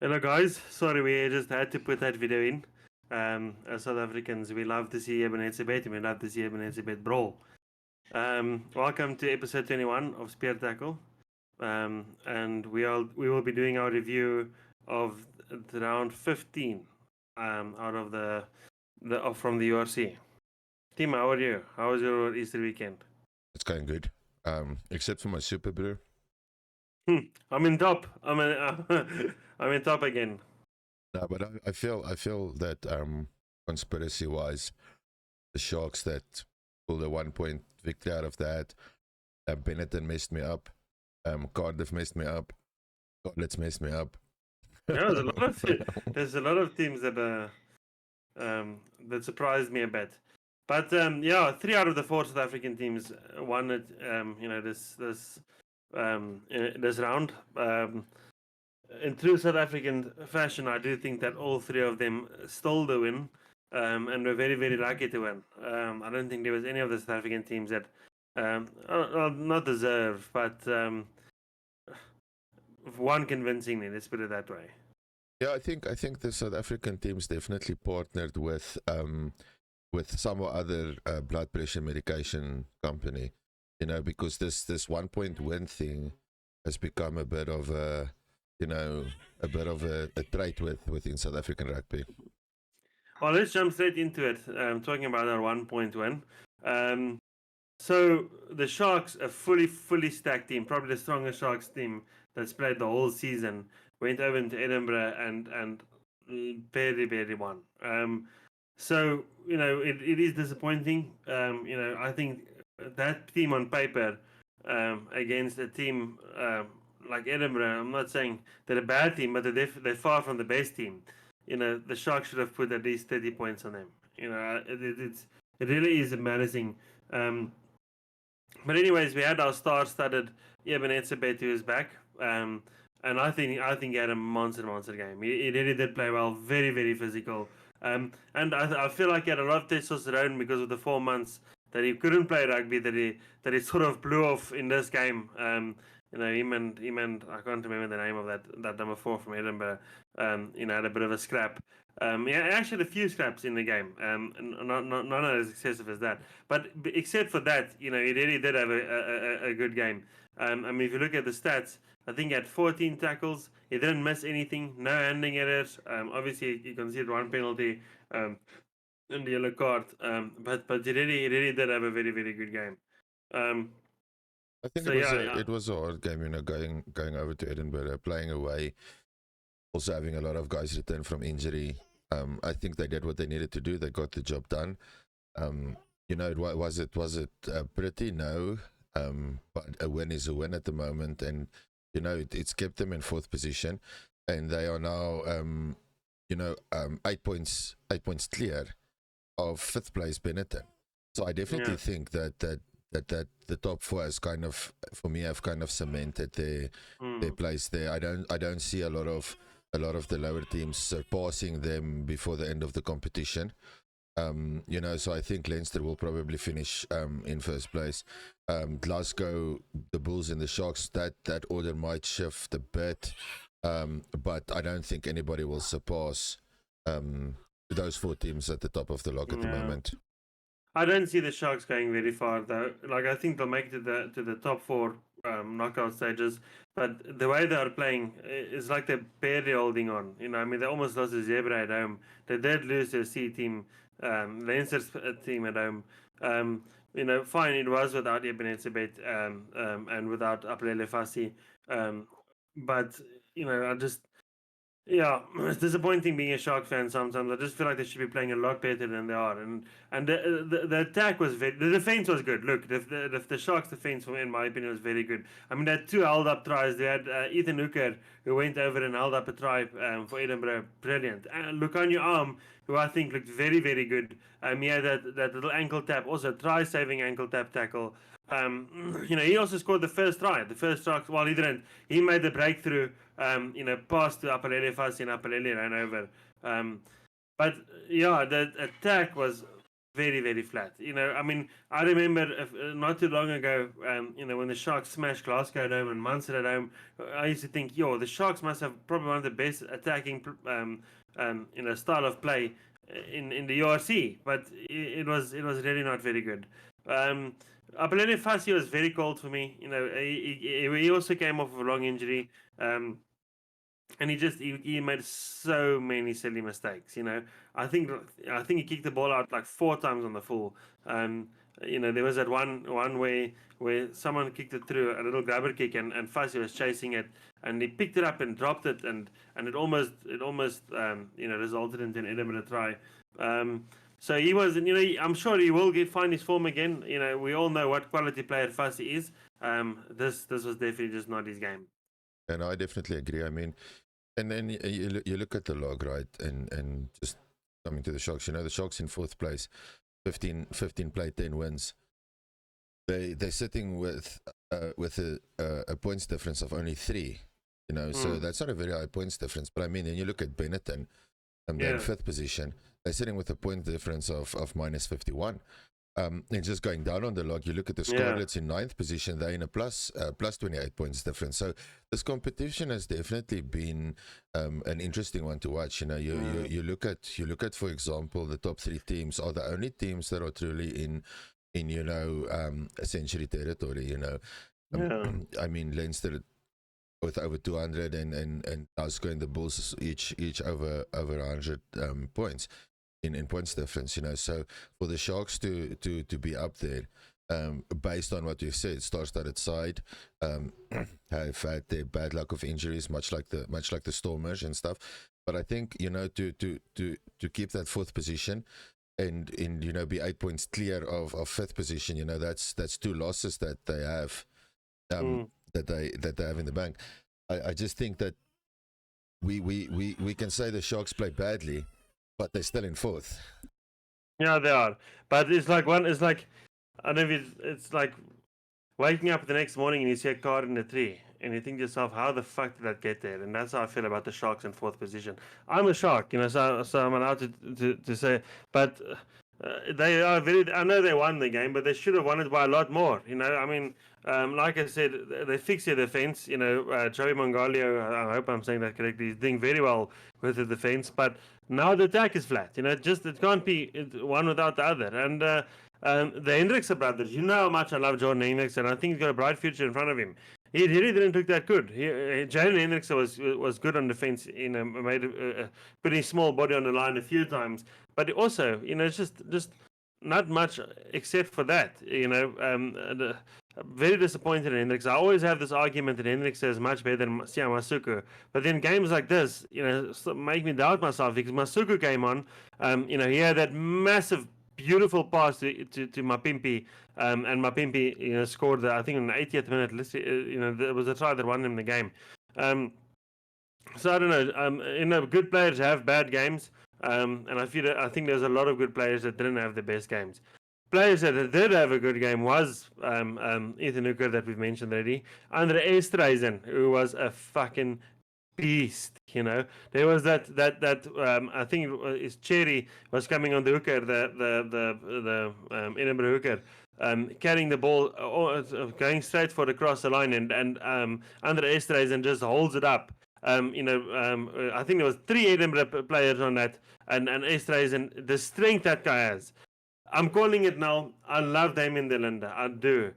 Hello guys, sorry we just had to put that video in. As South Africans, we love to see Ebenezer Bet and we love to see Ebenezer Bet brawl. Welcome to episode 21 of Spear Tackle. And we will be doing our review of the round 15 out of from the URC. Tim, how are you? How was your Easter weekend? It's going good. Except for my super brew. I'm in top. I'm in top again. No, but I feel that conspiracy wise, the Sharks that pulled a 1 point victory out of that. Benetton messed me up. Cardiff messed me up. Gauntlets messed me up. Yeah, there's a lot of teams that that surprised me a bit. But 3 out of the 4 South African teams won it. This round. In true South African fashion, I do think that all 3 of them stole the win, and were very, very lucky to win. I don't think there was any of the South African teams that not deserve, but won convincingly. Let's put it that way. Yeah, I think the South African teams definitely partnered with some or other blood pressure medication company, because this 1 point win thing has become a bit of a trait within South African rugby. Well, let's jump straight into it. Talking about our 1 point win. So the Sharks, a fully stacked team, probably the strongest Sharks team that's played the whole season, went over into Edinburgh and barely won. So it is disappointing. I think that team on paper against a team like Edinburgh, I'm not saying they're a bad team, but they're far from the best team. The Sharks should have put at least 30 points on them. It really is embarrassing. But anyways, we had our star-studded Ebenezer Bet who is back. And I think he had a monster game. He really did play well, very physical. And I feel like he had a lot of testosterone because of the 4 months that he couldn't play rugby, that he sort of blew off in this game. Him and I can't remember the name of that number 4 from Edinburgh. Had a bit of a scrap. Actually had a few scraps in the game. Not as excessive as that. But except for that, he really did have a good game. If you look at the stats, I think he had 14 tackles. He didn't miss anything. No handling errors. Obviously, he conceded 1 penalty and the yellow card. But he really did have a very good game. I think it was a hard game, going over to Edinburgh, playing away, also having a lot of guys return from injury. I think they did what they needed to do. They got the job done. Was it pretty? No. But a win is a win at the moment, and it's kept them in 4th position, and they are now 8 points clear of 5th place Benetton. So I definitely think that the top 4 has kind of, for me, have kind of cemented their place there. I don't see a lot of the lower teams surpassing them before the end of the competition. So I think Leinster will probably finish in 1st place. Glasgow, the Bulls and the Sharks, that order might shift a bit, but I don't think anybody will surpass those 4 teams at the top of the log at the moment. I don't see the Sharks going very far though. Like, I think they'll make it to the top 4 knockout stages, but the way they are playing is like they're barely holding on. They almost lost to Zebra at home. They did lose their C team, Leinster's team at home. Fine, it was without Ebenezer Bet and without Apelele Fassi. But it's disappointing being a Shark fan sometimes. I just feel like they should be playing a lot better than they are. And the attack was the defense was good. Look, the Sharks' defense, in my opinion, was very good. They had 2 held up tries. They had Ethan Hooker, who went over and held up a try for Edinburgh. Brilliant. Look on your arm, who I think looked very good. He had that little ankle tap, also try-saving ankle tap tackle. He also scored the first try. The first try, well, he didn't. He made the breakthrough, pass to Apelele Fassi and Apelele ran over. But yeah, the attack was very, very flat. I mean, I remember not too long ago, when the Sharks smashed Glasgow at home and Munster at home, I used to think, the Sharks must have probably one of the best attacking, style of play in the URC, but it was really not very good. Apelele Fassi was very cold for me. He also came off of a long injury. And he made so many silly mistakes. I think he kicked the ball out like 4 times on the full. There was that one where someone kicked it through a little grabber kick, and Fassi was chasing it, and he picked it up and dropped it, and it almost resulted in an Edinburgh try. So he was, I'm sure he will find his form again. We all know what quality player Fassi is. This was definitely just not his game. And I definitely agree. I mean, and then you look at the log, right? And just coming to the Sharks, the Sharks in 4th place, 15 play, 10 wins. They're sitting with a points difference of only 3. So that's not a very high points difference. But I mean, and you look at Benetton, they're in 5th position. They're sitting with a point difference of minus 51. And just going down on the log, you look at the Scarlets in 9th position. They're in a plus 28 points difference. So this competition has definitely been an interesting one to watch. You look at, for example, the top 3 teams are the only teams that are truly in a century territory. I mean, Leinster with over 200 and Glasgow and the Bulls each over 100 points. In points difference, so for the Sharks to be up there, based on what you've said, star-studded side, have had their bad luck of injuries, much like the Stormers and stuff. But I think to keep that 4th position and be 8 points clear of 5th position, that's 2 losses that they have, that they have in the bank. I just think that we can say the Sharks play badly, but they're still in 4th. Yeah, they are. But it's like I don't know if it's like waking up the next morning and you see a card in a tree, and you think to yourself, how the fuck did that get there? And that's how I feel about the Sharks in 4th position. I'm a Shark, so I'm allowed to say, but they are I know they won the game, but they should have won it by a lot more. I mean, like I said, they fixed their defense. Joey Mongalio, I hope I'm saying that correctly, he's doing very well with the defense, but now the attack is flat. It can't be one without the other. And the Hendrikse brothers, how much I love Jordan Hendrikse, and I think he's got a bright future in front of him. He really didn't look that good. Jalen Hendrikse was good on defense. Made a pretty small body on the line a few times, but also, it's just not much except for that. Very disappointed in Hendrikse. I always have this argument that Hendrikse is much better than Sia Masuku, but then games like this, make me doubt myself, because Masuku came on. He had that massive, beautiful pass to Mapimpi, and Mapimpi, scored, I think, in the 80th minute. There was a try that won him the game. So I don't know. Good players have bad games, and I think there's a lot of good players that didn't have the best games. Players that did have a good game was Ethan Hooker, that we've mentioned already. Andre Esterhuizen, who was a fucking beast. There was that I think his Cherry was coming on the hooker, the Edinburgh hooker, carrying the ball, going straight for the cross the line, and Andre Esterhuizen just holds it up. I think there was 3 Edinburgh players on that, and Esterhuizen, the strength that guy has. I'm calling it now. I love Damien de Linde. I do.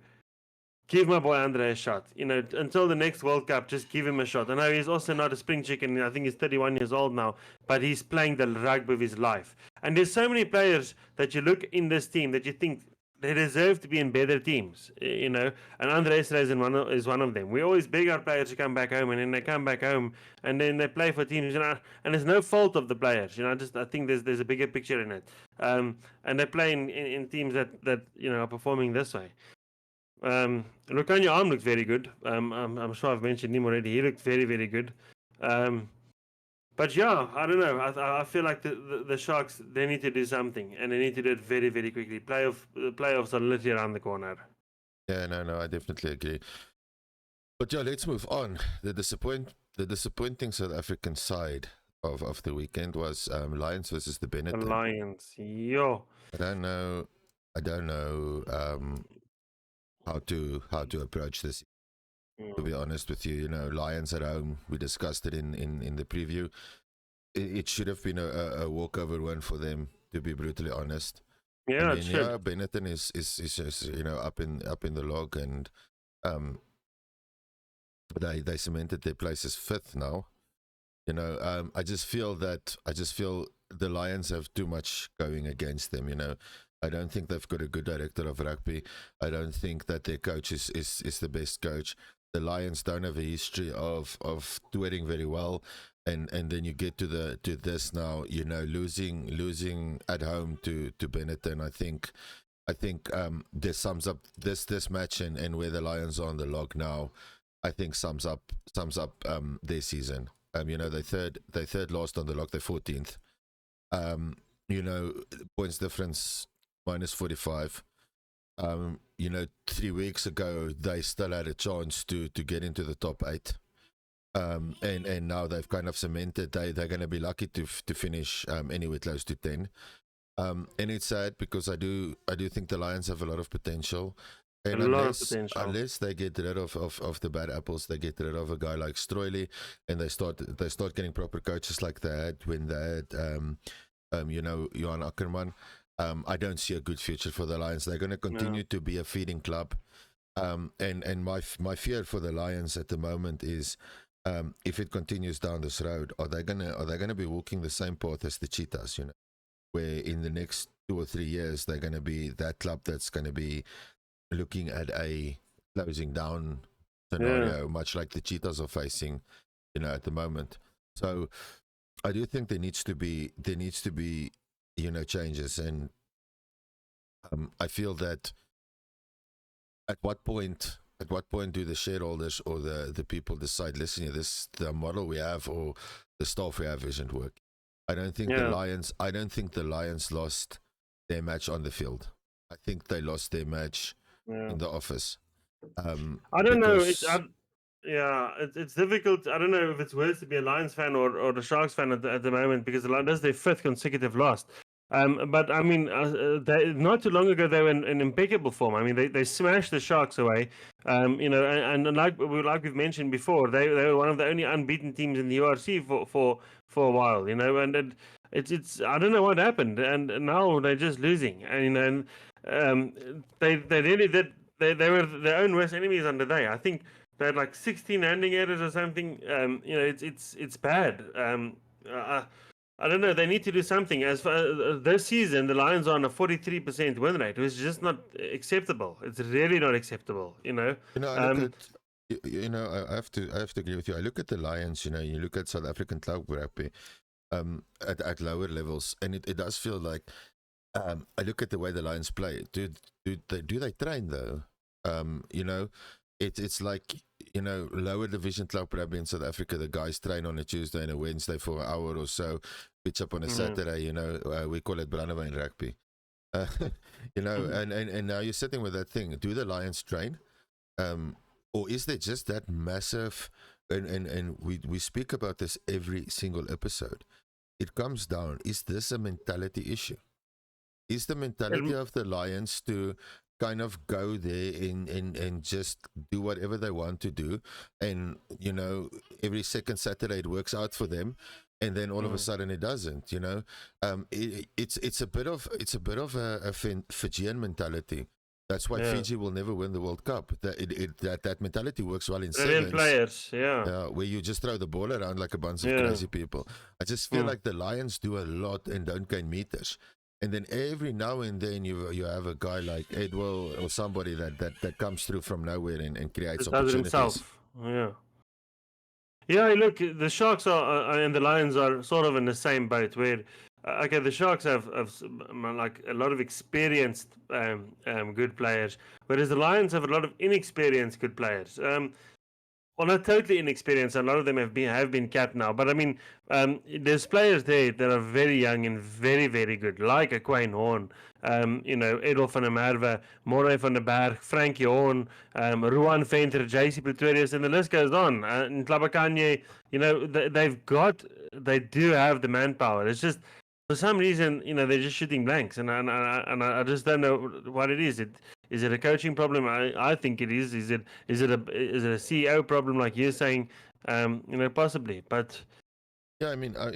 Give my boy Andre a shot. Until the next World Cup, just give him a shot. I know he's also not a spring chicken. I think he's 31 years old now, but he's playing the rugby of his life. And there's so many players that you look in this team that you think they deserve to be in better teams, and Andre Esterhuizen is one of them. We always beg our players to come back home, and then they come back home, and then they play for teams, and it's no fault of the players, I think there's a bigger picture in it, and they play in teams that are performing this way. Lukanya Arm looks very good. I'm sure I've mentioned him already. He looked very, very good. But yeah, I don't know. I feel like the Sharks, they need to do something, and they need to do it very, very quickly. The playoffs are literally around the corner. Yeah, no, I definitely agree. But yeah, let's move on. The disappointing South African side of the weekend was Lions versus the Benetton. The Lions, yo. I don't know how to approach this. To be honest with you, Lions at home. We discussed it in the preview. It should have been a walkover win for them. To be brutally honest. Yeah, I mean, Benetton is just, up in the log, and they cemented their place as fifth now. I just feel the Lions have too much going against them. I don't think they've got a good director of rugby. I don't think that their coach is the best coach. The Lions don't have a history of doing very well, and then you get to this now. Losing at home to Benetton. I think this sums up this match and where the Lions are on the log now. I think sums up their season. They third last on the log. They're 14th. Points difference -45. 3 weeks ago they still had a chance to get into the top 8. And now they've kind of cemented they're going to be lucky to finish anywhere close to 10. And it's sad because I do think the Lions have a lot of potential. And unless they get rid of the bad apples, they get rid of a guy like Stroily, and they start getting proper coaches like they had when they had Johan Ackerman. I don't see a good future for the Lions. They're going to continue to be a feeding club. And my fear for the Lions at the moment is if it continues down this road, are they gonna be walking the same path as the Cheetahs? Where in the next 2 or 3 years they're going to be that club that's going to be looking at a closing down scenario, much like the Cheetahs are facing, at the moment. So I do think there needs to be changes, and I feel that at what point do the shareholders or the people decide, listen, the model we have or the staff we have isn't working. I don't think the Lions lost their match on the field. I think they lost their match in the office. I don't know. It's difficult. I don't know if it's worse to be a Lions fan or the Sharks fan at the moment, because that's their 5th consecutive loss. But I mean, not too long ago they were in impeccable form. I mean, they smashed the Sharks away. And like we've mentioned before, they were one of the only unbeaten teams in the URC for a while. And it's I don't know what happened, and now they're just losing. And they really did. They were their own worst enemies on the day. I think they had like 16 handing errors or something. It's bad. I don't know. They need to do something. As for this season, the Lions are on a 43% win rate, which is just not acceptable. It's really not acceptable. I have to agree with you. I look at the Lions. You look at South African club rugby at lower levels, and it does feel like I look at the way the Lions play. Do they train though? It's like, lower division club rugby in South Africa, the guys train on a Tuesday and a Wednesday for an hour or so, pitch up on a Saturday, we call it brandewyn rugby. And now you're sitting with that thing. Do the Lions train? Or is there just that massive, and we speak about this every single episode. It comes down, is this a mentality issue? Is the mentality of the Lions to kind of go there and just do whatever they want to do, and every second Saturday it works out for them, and then all of a sudden it doesn't? It's a bit of a Fijian mentality. That's why Fiji will never win the World Cup. That mentality works well in sevens. Players, where you just throw the ball around like a bunch of crazy people. I just feel like the Lions do a lot and don't gain meters. And then every now and then you have a guy like Edwell or somebody that comes through from nowhere and creates opportunities. Himself. Yeah, look, the Sharks are and the Lions are sort of in the same boat where, the Sharks have like a lot of experienced good players, whereas the Lions have a lot of inexperienced good players. Well, not totally inexperienced. A lot of them have been capped now. But I mean, there's players there that are very young and very, very good, like a Quayne Horn, Edel van der Merwe, Morey van der Berg, Frankie Horn, Ruan Venter, JC Pretorius, and the list goes on. And Tlabakanye, they do have the manpower. It's just for some reason, they're just shooting blanks, and I just don't know what it is. Is it a coaching problem? I think it is. Is it a CEO problem, like you're saying? Possibly, but yeah, I mean, I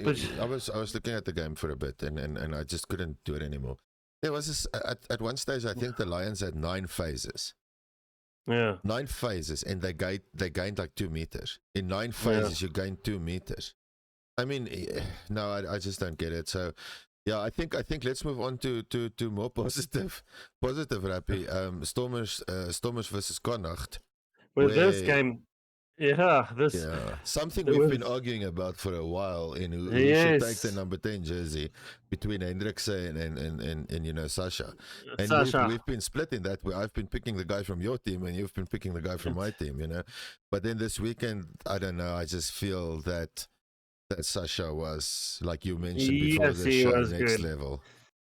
was looking at the game for a bit, and I just couldn't do it anymore. There was this, at one stage, I think the Lions had 9 phases. Yeah, 9 phases, and they gained like 2 meters. In 9 phases, you gain 2 meters. I mean, no, I just don't get it. So, yeah, I think let's move on to more positive rugby. Stormers versus Connacht. with this game, something we've been arguing about for a while in who should take the number 10 jersey between Hendrikse and Sasha. And we've been split in that. I've been picking the guy from your team, and you've been picking the guy from my team. But then this weekend, I don't know. I just feel that Sasha was, like you mentioned before the show, next good. Level.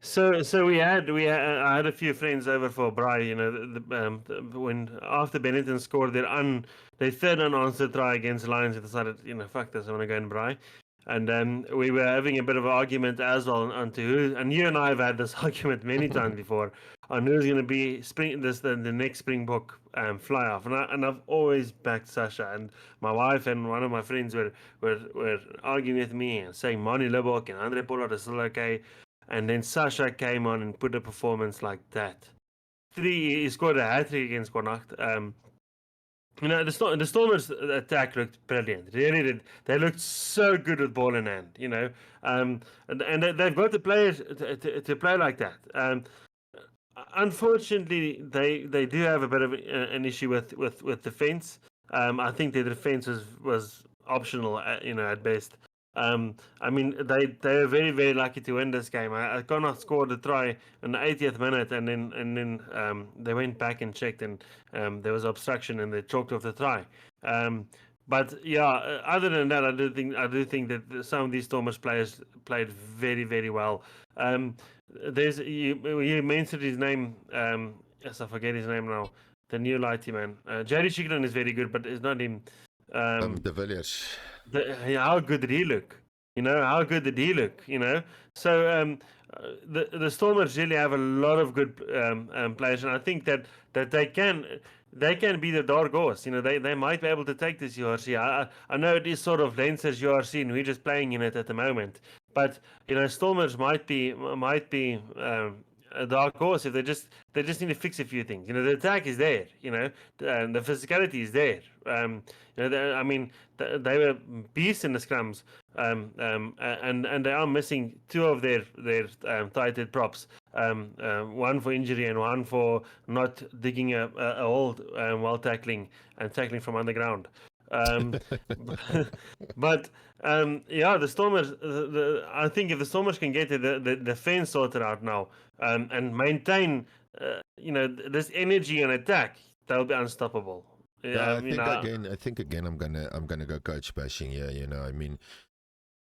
So I had a few friends over for Bry. When after Benetton scored their third unanswered try against Lions, they decided, fuck this, I want to go and Bry. And we were having a bit of an argument as well onto who, and you and I have had this argument many times before on who's going to be the next Springbok fly off, and I've always backed Sasha, and my wife and one of my friends were arguing with me and saying Mani Lebok and Andre Pollard is still okay, and then Sasha came on and put a performance like that. He scored a hat-trick against Connacht. The Stormers' attack looked brilliant. They really did. They looked so good with ball in hand, and they've got the players to play like that. Unfortunately, they do have a bit of an issue with defense. I think their defense was optional, at best. I mean, they were very, very lucky to win this game. Connacht scored a try in the 80th minute, and then they went back and checked, and there was obstruction, and they chalked off the try. But yeah, other than that, I do think that some of these Stormers players played very, very well. There's you mentioned his name. Yes, I forget his name now. The new lighty man, Jerry Chicklin is very good, but it's not him. De Villiers. How good did he look? How good did he look? So the Stormers really have a lot of good players, and I think that they can be the dark horse. They might be able to take this URC. I know it is sort of Leinster's URC, and we're just playing in it at the moment. But Stormers might be a dark horse if they just need to fix a few things. The attack is there. The physicality is there. I mean, they were beasts in the scrums, and they are missing 2 of their tighthead props. One for injury and one for not digging a hole while tackling from underground. But the Stormers. I think if the Stormers can get the defense sorted out now and maintain, this energy and attack, they'll be unstoppable. Yeah, I think again, I'm gonna go coach bashing here. I mean,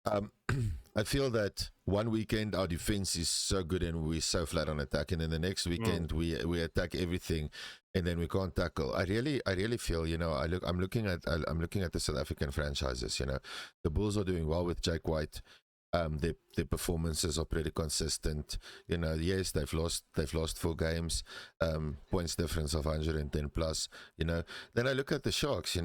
I feel that one weekend our defense is so good and we're so flat on attack, and then the next weekend we attack everything, and then we can't tackle. I really feel, I'm looking at the South African franchises. The Bulls are doing well with Jake White. Their performances are pretty consistent. Yes, they've lost 4 games, points difference of 110 plus. Then I look at the Sharks.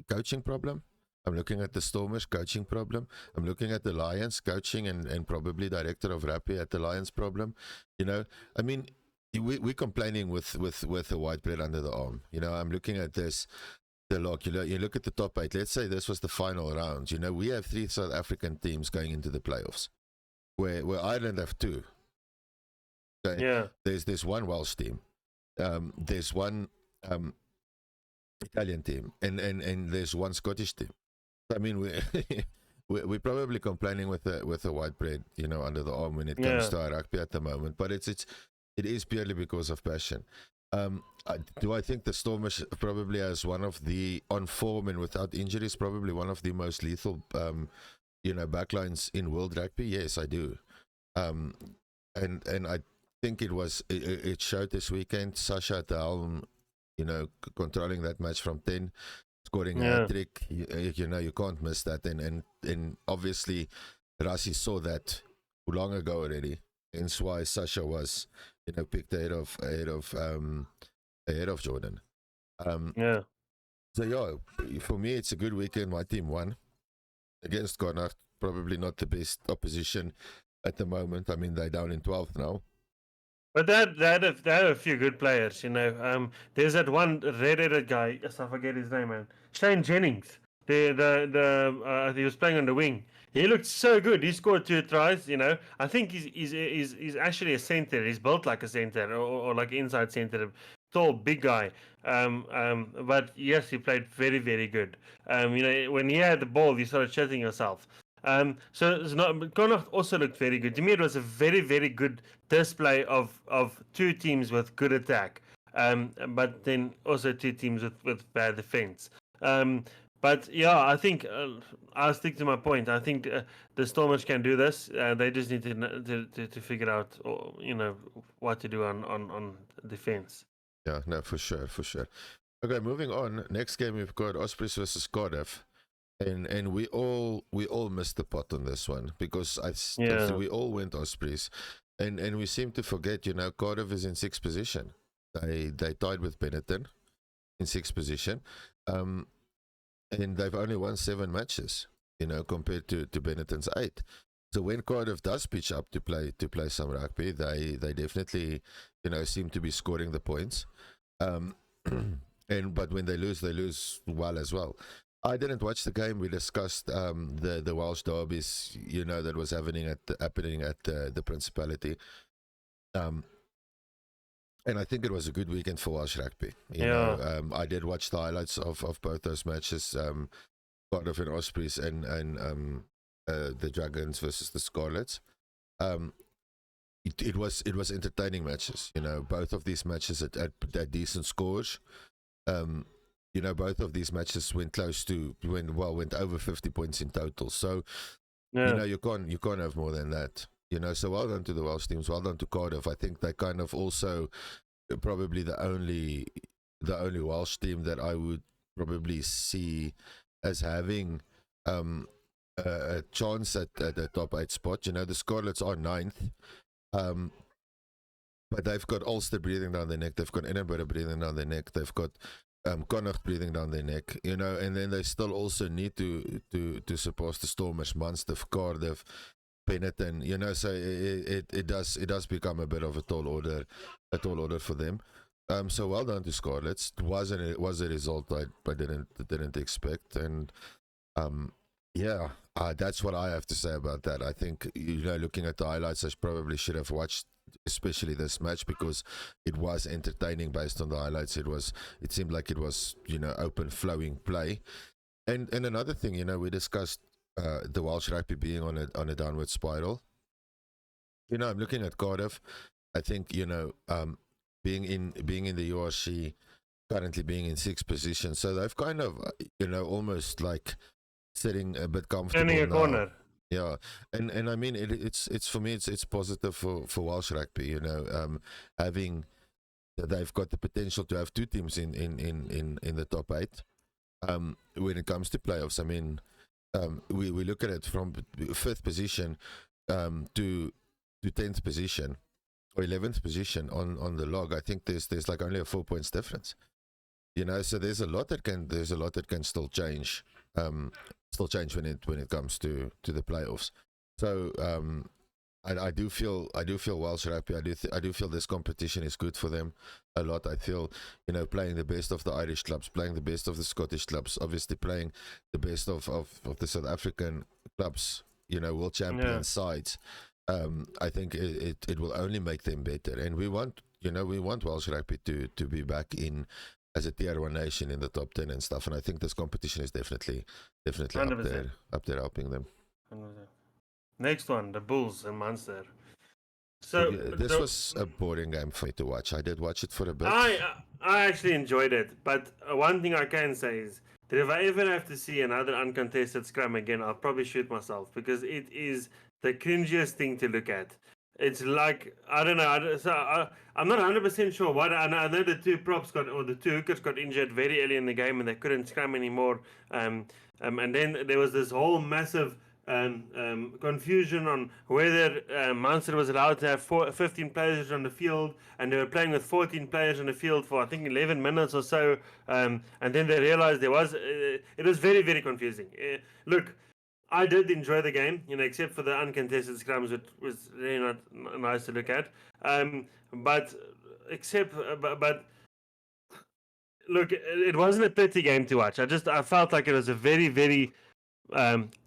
Coaching problem. I'm looking at the Stormers, coaching problem. I'm looking at the Lions, coaching and probably director of rugby at the Lions problem. I mean, we're complaining with a white bread under the arm. I'm looking at this. You look at the top 8. Let's say this was the final round. We have 3 South African teams going into the playoffs, where Ireland have 2. Okay? Yeah. There's one Welsh team. There's one Italian team, and there's one Scottish team. I mean, we're probably complaining with a white bread, under the arm when it comes to our rugby at the moment. But it is purely because of passion. Do I think the Stormers probably has one of the, on form and without injuries, probably one of the most lethal, backlines in world rugby? Yes, I do. And I think it showed this weekend. Sasha at the helm, controlling that match from 10, scoring a hat trick. You can't miss that. And obviously, Rassi saw that long ago already. Hence why Sasha was, picked ahead of Jordan. So yeah, for me it's a good weekend. My team won against Connacht. Probably not the best opposition at the moment. I mean, they're down in 12th now. But they had a few good players, There's that one red-headed guy. I forget his name, man. Shane Jennings. He was playing on the wing. He looked so good. He scored 2 tries. I think he's actually a center. He's built like a center or like inside center, tall, big guy. But yes, he played very, very good. When he had the ball, you started shitting yourself. So it's not. Connacht also looked very good. To me, it was a very, very good display of 2 teams with good attack. But then also 2 teams with bad defense. But yeah, I think I'll stick to my point. I think the Stormers can do this. They just need to figure out, what to do on defense. Yeah, no, for sure. Okay, moving on. Next game we've got Ospreys versus Cardiff. And we all missed the pot on this one because we all went Ospreys, and we seem to forget. Cardiff is in 6th position. They tied with Benetton in 6th position, and they've only won 7 matches. Compared to Benetton's 8. So when Cardiff does pitch up to play some rugby, they definitely seem to be scoring the points. But when they lose well as well. I didn't watch the game. We discussed the Welsh derbies, that was happening at the Principality. And I think it was a good weekend for Welsh rugby. I did watch the highlights of both those matches, Cardiff and Ospreys and the Dragons versus the Scarlets. It was entertaining matches. Both of these matches at decent scores. Both of these matches went over 50 points in total. So, you can't have more than that. So well done to the Welsh teams. Well done to Cardiff. I think they kind of also probably the only Welsh team that I would probably see as having a chance at the top 8 spot. The Scarlets are 9th. But they've got Ulster breathing down their neck. They've got Edinburgh breathing down their neck. They've got Connacht breathing down their neck, and then they still also need to surpass the Stormers, Munster, Cardiff, Benetton, so it does become a bit of a tall order for them. So well done to Scarlets. It was a result I didn't expect, and that's what I have to say about that. I think looking at the highlights, I probably should have watched especially this match because it was entertaining based on the highlights. It seemed like it was open flowing play. And another thing, we discussed the Welsh rugby being on a downward spiral. I'm looking at Cardiff. I think being in the URC, currently being in 6th position, so they've kind of almost like sitting a bit comfortable in a corner. Yeah, and I mean it's for me it's positive for Welsh rugby. Having they've got the potential to have 2 teams in the top 8. When it comes to playoffs, I mean, we look at it from 5th position to 10th position or 11th position on the log. I think there's like only a 4 points difference. So there's a lot that can still change. When it comes to the playoffs. So I do feel Welsh rugby. I do feel this competition is good for them a lot. I feel playing the best of the Irish clubs, playing the best of the Scottish clubs, obviously playing the best of the South African clubs. World champion sides. I think it will only make them better, and we want Welsh rugby to be back in as a tier 1 nation in the top 10 and stuff, and I think this competition is definitely 100%. up there helping them. 100%. Next one, the Bulls and Munster. So this was a boring game for me to watch. I did watch it for a bit. I actually enjoyed it, but one thing I can say is that if I ever have to see another uncontested scrum again, I'll probably shoot myself because it is the cringiest thing to look at. It's like I don't know. I'm not 100% sure what. I know the two props the two hookers got injured very early in the game and they couldn't scrum anymore. And then there was this whole massive confusion on whether Munster was allowed to have 15 players on the field, and they were playing with 14 players on the field for I think 11 minutes or so, and then they realized it was very, very confusing. Look, I did enjoy the game, except for the uncontested scrums, which was really not nice to look at. But look, it wasn't a pretty game to watch. I felt like it was a very, very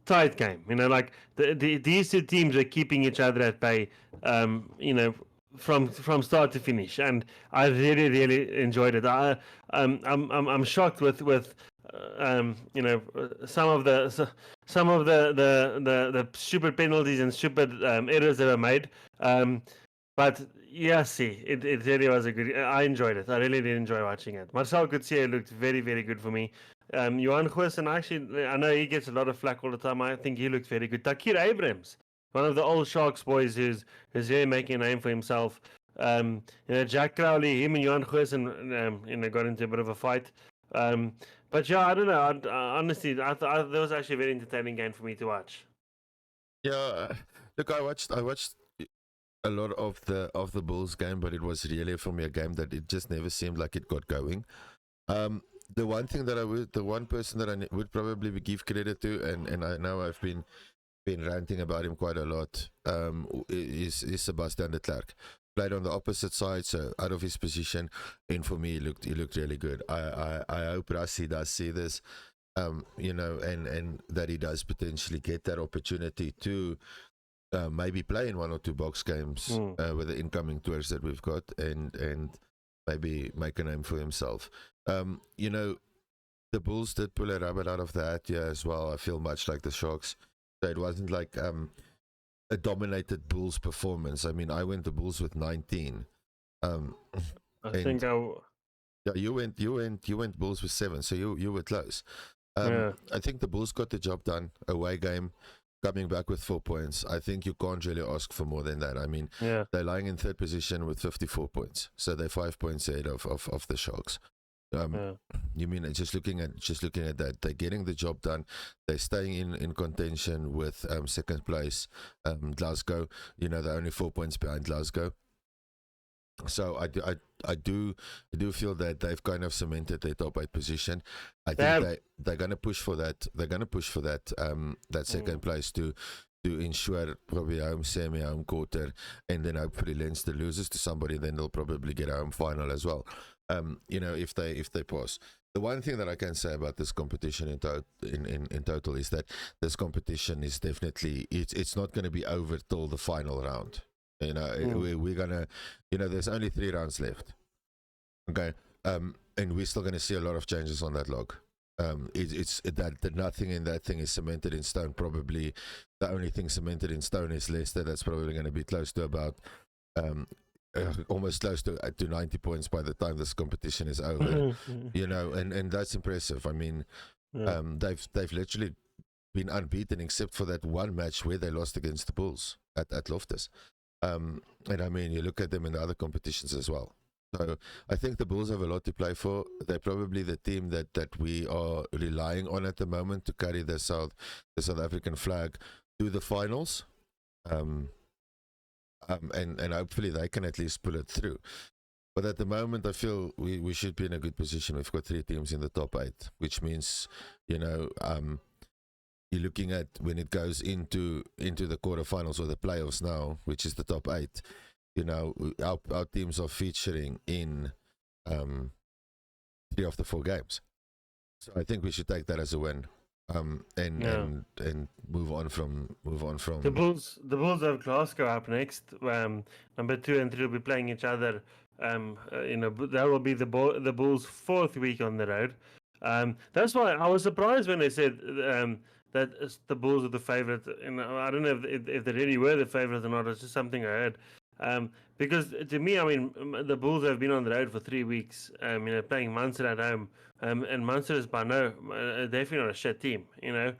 tight game. Like these two teams are keeping each other at bay. From start to finish, and I really, really enjoyed it. I'm shocked with some of the stupid penalties and stupid errors that were made. But yeah, it really was a good. I enjoyed it. I really did enjoy watching it. Marcel Coetzee looked very, very good for me. Johan Goosen, actually, I know he gets a lot of flack all the time. I think he looked very good. Takir Abrams, one of the old Sharks boys who's really making a name for himself. Jack Crowley, him and Johan Goosen, got into a bit of a fight. But yeah, I don't know. Honestly, I thought that was actually a very entertaining game for me to watch. Yeah, look, I watched a lot of the Bulls game, but it was really for me a game that it just never seemed like it got going. The one person that I would probably give credit to, and I know I've been ranting about him quite a lot, is Sebastian de Klerk. Played on the opposite side, so out of his position, and for me, he looked really good. I hope Rassie does see this, and that he does potentially get that opportunity to maybe play in one or two box games with the incoming tours that we've got, and maybe make a name for himself. The Bulls did pull a rabbit out of the hat here as well. I feel much like the Sharks. So it wasn't like a dominated Bulls performance. I mean, I went the Bulls with 19. Yeah, you went Bulls with 7, so you were close. I think the Bulls got the job done. Away game, coming back with 4 points. I think you can't really ask for more than that. I mean, they're lying in third position with 54 points, so they're 5 points ahead of the Sharks. You mean just looking at that, they're getting the job done. They're staying in contention with second place, Glasgow. They're only 4 points behind Glasgow. So I do feel that they've kind of cemented their top 8 position. I think they're gonna push for that. They're gonna push for that second place to ensure probably a home semi, home quarter, and then hopefully Leinster loses to somebody, then they'll probably get a home final as well. If they pass. The one thing that I can say about this competition in total is that this competition is definitely it's not going to be over till the final round. We're gonna, there's only 3 rounds left. Okay, and we're still going to see a lot of changes on that log. It's that nothing in that thing is cemented in stone. Probably the only thing cemented in stone is Leicester. That's probably going to be close to about almost close to 90 points by the time this competition is over. And that's impressive. I mean, they've literally been unbeaten except for that one match where they lost against the Bulls at Loftus. And I mean, you look at them in the other competitions as well. So I think the Bulls have a lot to play for. They're probably the team that we are relying on at the moment to carry the South African flag to the finals. And hopefully they can at least pull it through. But at the moment, I feel we should be in a good position. We've got 3 teams in the top 8, which means, you're looking at when it goes into the quarterfinals or the playoffs now, which is the top 8. Our teams are featuring in 3 of the 4 games. So I think we should take that as a win. And move on from the Bulls. The Bulls have Glasgow up next. Number 2 and 3 will be playing each other. That will be the Bulls' 4th week on the road. That's why I was surprised when they said that the Bulls are the favorite. I don't know if they really were the favorite or not. It's just something I heard. Because to me, I mean, the Bulls have been on the road for 3 weeks, playing Munster at home, and Munster is by definitely not a shit team, they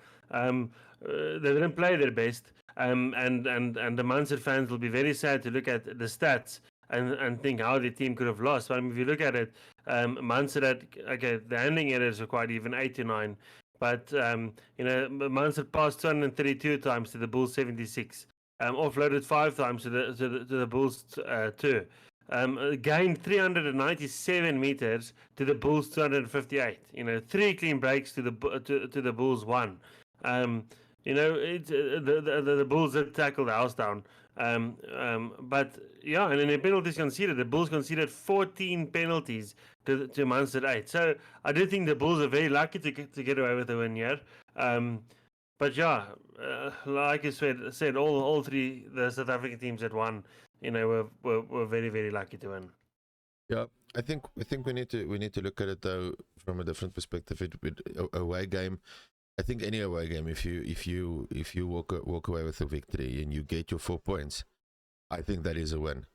didn't play their best, and the Munster fans will be very sad to look at the stats and think how the team could have lost. But I mean, if you look at it, Munster the handling errors are quite even, 8 to 9. But Munster passed 232 times to the Bulls 76. Offloaded 5 times to the Bulls 2. Gained 397 meters to the Bulls 258. 3 clean breaks to the Bulls 1. The Bulls did tackle the house down. But yeah, and in the penalties conceded, the Bulls conceded 14 penalties to Munster 8. So I do think the Bulls are very lucky to get away with the win here. But yeah, like you said, all three the South African teams that won, were very, very lucky to win. Yeah, I think we need to look at it though from a different perspective. Away game, I think any away game, if you walk away with a victory and you get your 4 points, I think that is a win.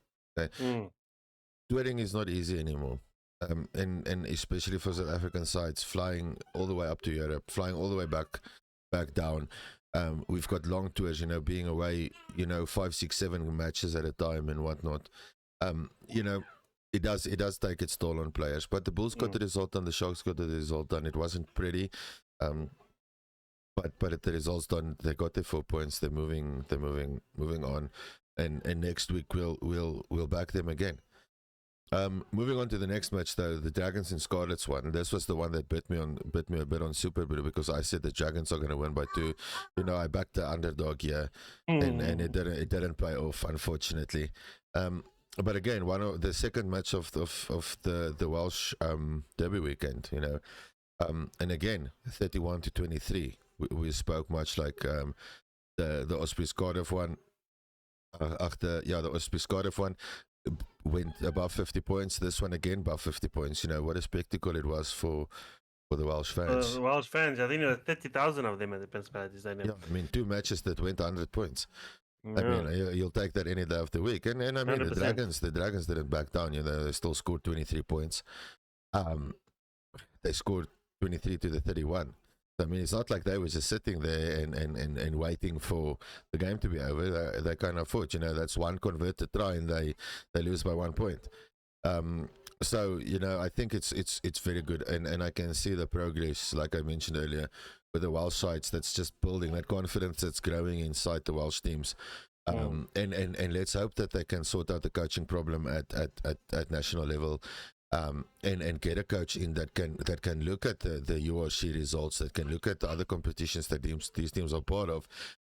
Touring is not easy anymore, and especially for South African sides, flying all the way up to Europe, flying all the way back down. We've got long tours, being away, 5, 6, 7 matches at a time and whatnot. It does take its toll on players. But the Bulls got the result done, the Sharks got the result done. It wasn't pretty, but the results done. They got their 4 points. They're moving on, and next week we'll back them again. Moving on to the next match though, the Dragons and Scarlets one. This was the one that bit me a bit on Super Blue, because I said the Dragons are going to win by 2. I backed the underdog here, and it didn't pay off, unfortunately. But again, one of the second match of the Welsh Derby weekend, and again 31-23. We spoke much like the Ospreys Cardiff one. The Ospreys Cardiff one went above 50 points. This one again above 50 points. What a spectacle it was for the Welsh fans. The Welsh fans, I think there were 30,000 of them at the Principality Stadium. Yeah, I mean, 2 matches that went 100 points. Yeah. I mean, you'll take that any day of the week. And I mean, 100%. the Dragons didn't back down. They still scored 23 points. They scored 23 to the 31. I mean, it's not like they were just sitting there and waiting for the game to be over. They kind of fought. That's one converted try and they lose by 1 point. So I think it's very good, and I can see the progress, like I mentioned earlier, with the Welsh sides. That's just building that confidence that's growing inside the Welsh teams. And let's hope that they can sort out the coaching problem at national level. And get a coach in that can look at the URC results, that can look at the other competitions that these teams are part of,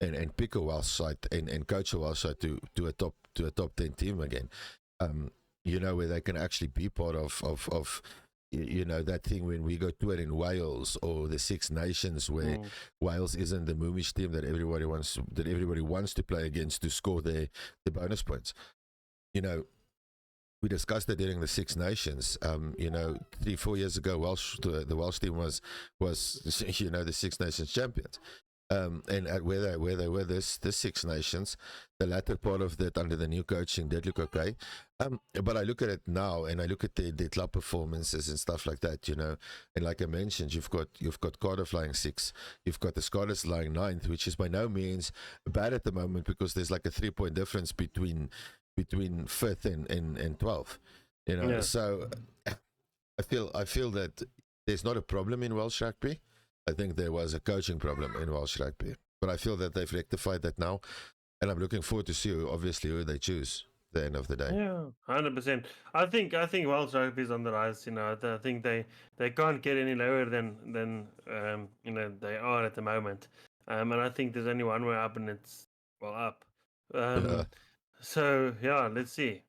and pick a Welsh side and coach a Welsh side to a top 10 team again. Where they can actually be part of that thing when we go to it in Wales or the Six Nations, where Wales isn't the moomish team that everybody wants to play against to score their bonus points. We discussed that during the Six Nations. 3-4 years ago, the Welsh team was the Six Nations champions. And where they were this Six Nations, the latter part of that under the new coaching did look okay. But I look at it now, and I look at the club performances and stuff like that, and like I mentioned, you've got Cardiff lying 6th, you've got the Scarlets lying 9th, which is by no means bad at the moment, because there's like a 3-point difference between 5th and 12th. Yeah. So I feel that there's not a problem in Welsh rugby. I think there was a coaching problem in Welsh rugby, but I feel that they've rectified that now, and I'm looking forward to see who they choose at the end of the day. Yeah, 100%. I think Welsh rugby is on the rise. I think they can't get any lower than they are at the moment. And I think there's only one way up, and it's up. So yeah, let's see.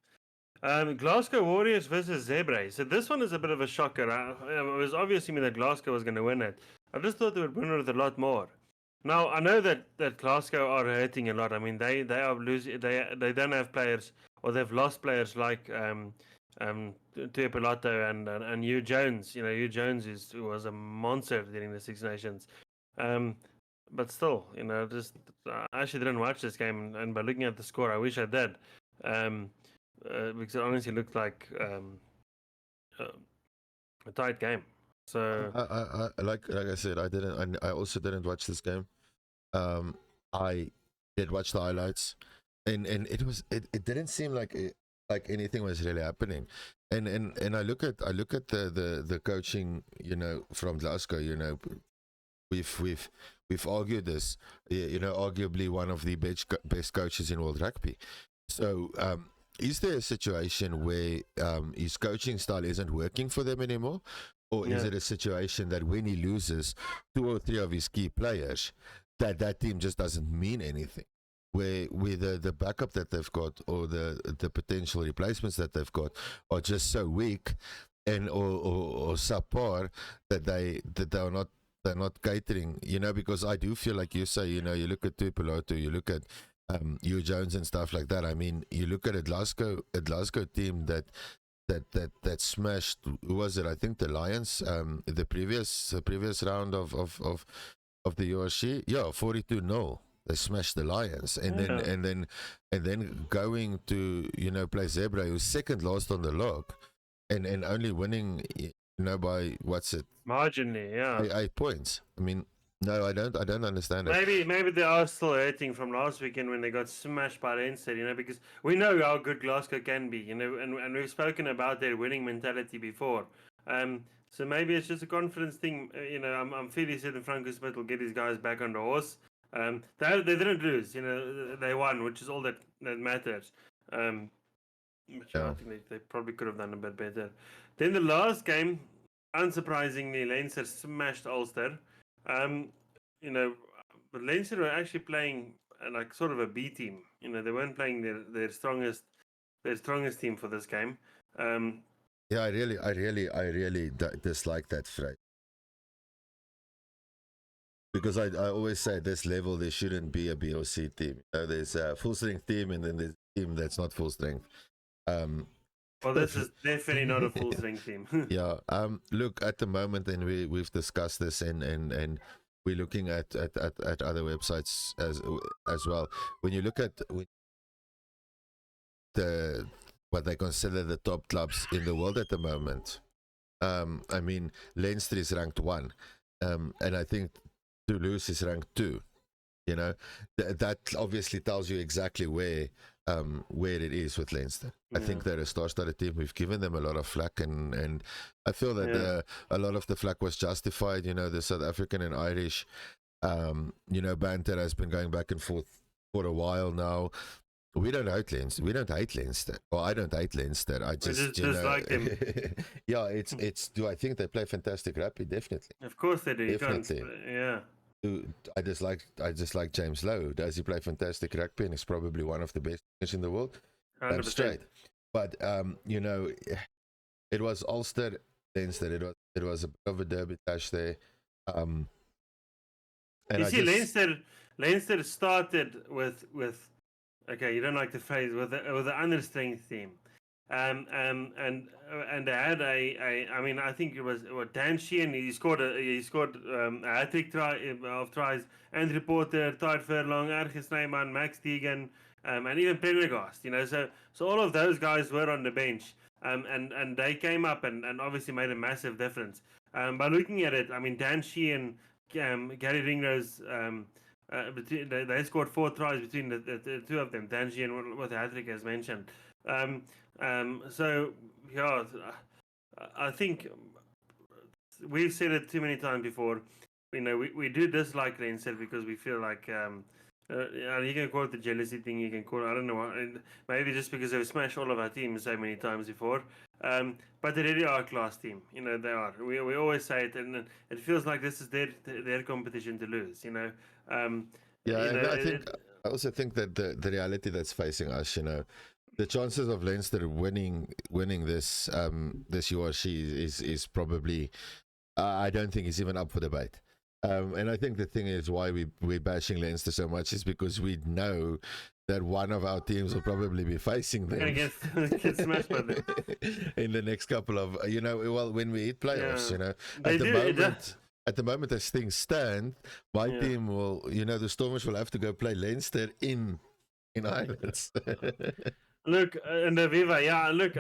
Glasgow Warriors versus Zebra. So this one is a bit of a shocker. It was obviously me that Glasgow was going to win it. I just thought they would win it a lot more. Now I know that Glasgow are hurting a lot. I mean, they are losing. They don't have players, or they've lost players like Tuipulotu and Hugh Jones. Hugh Jones was a monster during the Six Nations. But still, I actually didn't watch this game, and by looking at the score, I wish I did. because it honestly looked like a tight game. So I like I said, I also didn't watch this game. I did watch the highlights, and it didn't seem like anything was really happening. And I look at the coaching, from Glasgow. We've argued this, arguably one of the best coaches in world rugby. So is there a situation where his coaching style isn't working for them anymore, or is it a situation that when he loses 2 or 3 of his key players, that team just doesn't mean anything? Where the backup that they've got, or the potential replacements that they've got, are just so weak and or subpar that they're not catering, because I do feel like you say, you look at Tuipulotu, you look at Hugh Jones and stuff like that. I mean, you look at a Glasgow team that smashed, who was it? I think the Lions, the previous round of the URC, 42-0. They smashed the Lions, and then going to play Zebra, who's second last on the log, and only winning by what's it? Marginally, yeah. 8 points. I mean, no, I don't understand it. Maybe they are still hurting from last weekend when they got smashed by Leinster, because we know how good Glasgow can be, and we've spoken about their winning mentality before. So maybe it's just a confidence thing. I'm fairly certain Franco Smith will get his guys back on the horse. They didn't lose, they won, which is all that matters. Which I think they probably could have done a bit better. Then the last game, unsurprisingly, Leinster smashed Ulster. But Leinster were actually playing like sort of a B team. They weren't playing their strongest team for this game. Yeah, I really dislike that phrase, because I always say at this level there shouldn't be a B or C team. There's a full strength team, and then there's a team that's not full strength. Well, this is definitely not a full strength team. Yeah. Look, at the moment, and we've discussed this, and we're looking at other websites as well. When you look at what they consider the top clubs in the world at the moment, I mean, Leinster is ranked 1, and I think Toulouse is ranked 2. That obviously tells you exactly where it is with Leinster. I think they're a star-studded team. We've given them a lot of flack, and I feel that a lot of the flack was justified. The South African and Irish, banter has been going back and forth for a while now. We don't hate Leinster. Well, I don't hate Leinster. I just like them. Yeah, it's. Do I think they play fantastic rugby? Definitely. Of course they do. Definitely. Yeah. I just like James Lowe. Does he play fantastic rugby? And he's probably one of the best players in the world. I'm straight. But it was Ulster, Leinster. It was a bit of a derby clash there. And Leinster started with okay, you don't like the phrase, with an understrength team. And they had I mean, I think it was Dan Sheehan. He scored a hat-trick of tries. Andrew Porter, Todd Furlong, Argus Snyman, Max Deegan, and even Pendergast. So all of those guys were on the bench, and they came up and obviously made a massive difference. By looking at it, I mean, Dan Sheehan, Gary Ringrose, they scored 4 tries between the two of them. Dan Sheehan with a hat-trick, as mentioned. So yeah, I think we've said it too many times before. We do dislike Leinster because we feel like you can call it the jealousy thing. You can call it, I don't know, maybe just because they've smashed all of our teams so many times before. But they really are a class team. They are. We always say it, and it feels like this is their competition to lose. I also think that the reality that's facing us, the chances of Leinster winning this URC is probably, I don't think it's even up for debate. And I think the thing is why we're bashing Leinster so much is because we know that one of our teams will probably be facing them. Get smashed by them in the next couple of when we hit playoffs. At the moment as things stand, my team will, the Stormers will have to go play Leinster in Ireland. Look, and the Viva, yeah, look,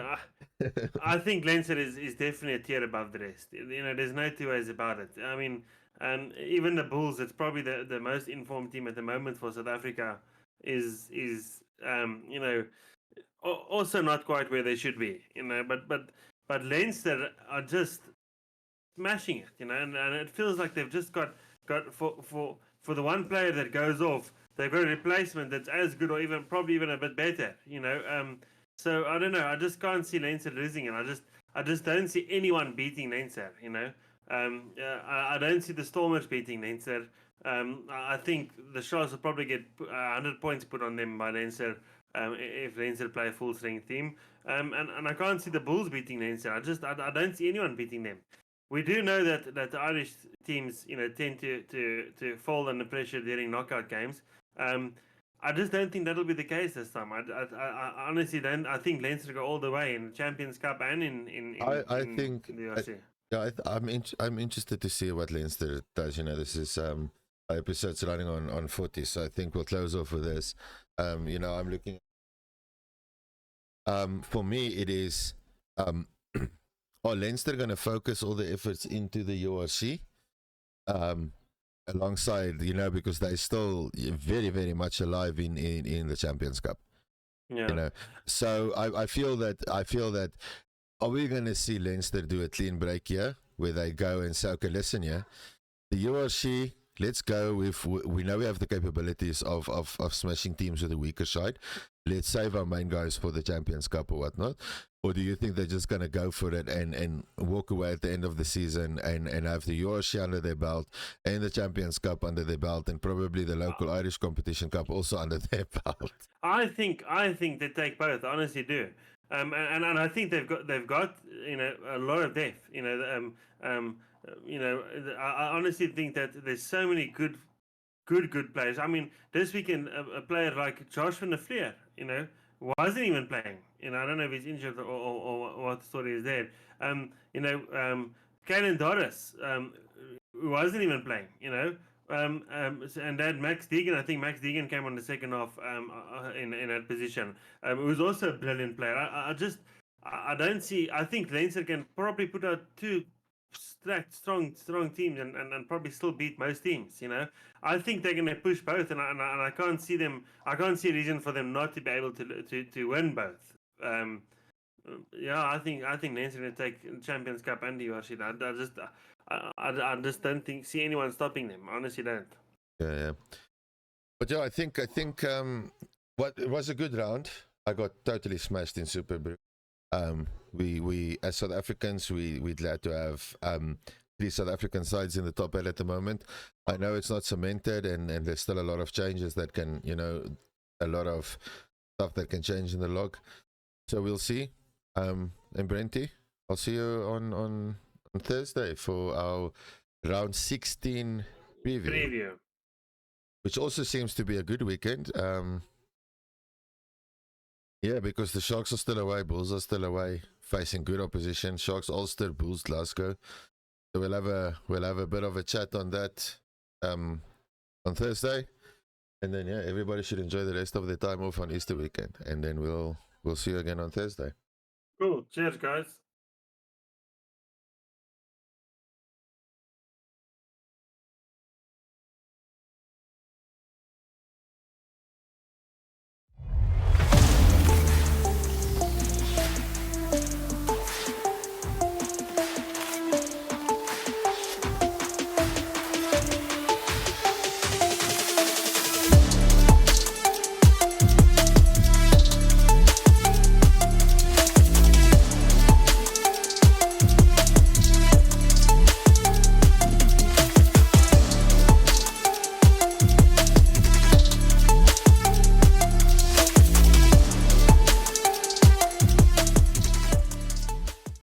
I think Leinster is definitely a tier above the rest. There's no two ways about it. I mean, and even the Bulls, it's probably the most informed team at the moment for South Africa, is also not quite where they should be. But Leinster are just smashing it. And it feels like they've just got for the one player that goes off, they've got a replacement that's as good or probably even a bit better. So I don't know. I just can't see Leinster losing it. I just don't see anyone beating Leinster. I don't see the Stormers beating Leinster. I think the Sharks will probably get 100 points put on them by Leinster if Leinster play a full strength team. And I can't see the Bulls beating Leinster. I don't see anyone beating them. We do know that the Irish teams, tend to fall under pressure during knockout games. I just don't think that'll be the case this time. I honestly don't. I think Leinster go all the way in the Champions Cup and in I think the URC. I'm interested to see what Leinster does. This is episodes running on 40, so I think we'll close off with this. I'm looking. For me, it is. Are Leinster going to focus all the efforts into the URC? Alongside, because they're still very, very much alive in the Champions Cup. Yeah. So I feel that are we going to see Leinster do a clean break here where they go and say, okay, listen, the URC, let's go with, we know we have the capabilities of smashing teams with a weaker side. Let's save our main guys for the Champions Cup or whatnot. Or do you think they're just going to go for it and walk away at the end of the season and have the URC under their belt and the Champions Cup under their belt and probably the local Irish Competition Cup also under their belt? I think they take both. I honestly do. And I think they've got a lot of depth. I honestly think that there's so many good players. I mean, this weekend a player like Josh van der Fleer, wasn't even playing. I don't know if he's injured or what the story is there. Caelan Doris, who wasn't even playing. And then Max Deegan. I think Max Deegan came on the second half in that position. Who was also a brilliant player. I don't see. I think Leinster can probably put out two strong teams and probably still beat most teams. I think they're going to push both, and I can't see them. I can't see a reason for them not to be able to win both. I think Leinster going to take Champions Cup and the URC. I just don't see anyone stopping them. Honestly, don't. Yeah. But I think it was a good round. I got totally smashed in Super Brew. We as South Africans, we're glad to have 3 South African sides in the top 8 at the moment. I know it's not cemented, and there's still a lot of changes that can, a lot of stuff that can change in the log. So we'll see. And Brenty, I'll see you on Thursday for our round 16 preview, which also seems to be a good weekend. Yeah, because the Sharks are still away, Bulls are still away, facing good opposition. Sharks, Ulster, Bulls, Glasgow. So we'll have a bit of a chat on that on Thursday, and then everybody should enjoy the rest of their time off on Easter weekend, and then we'll see you again on Thursday. Cool. Cheers, guys.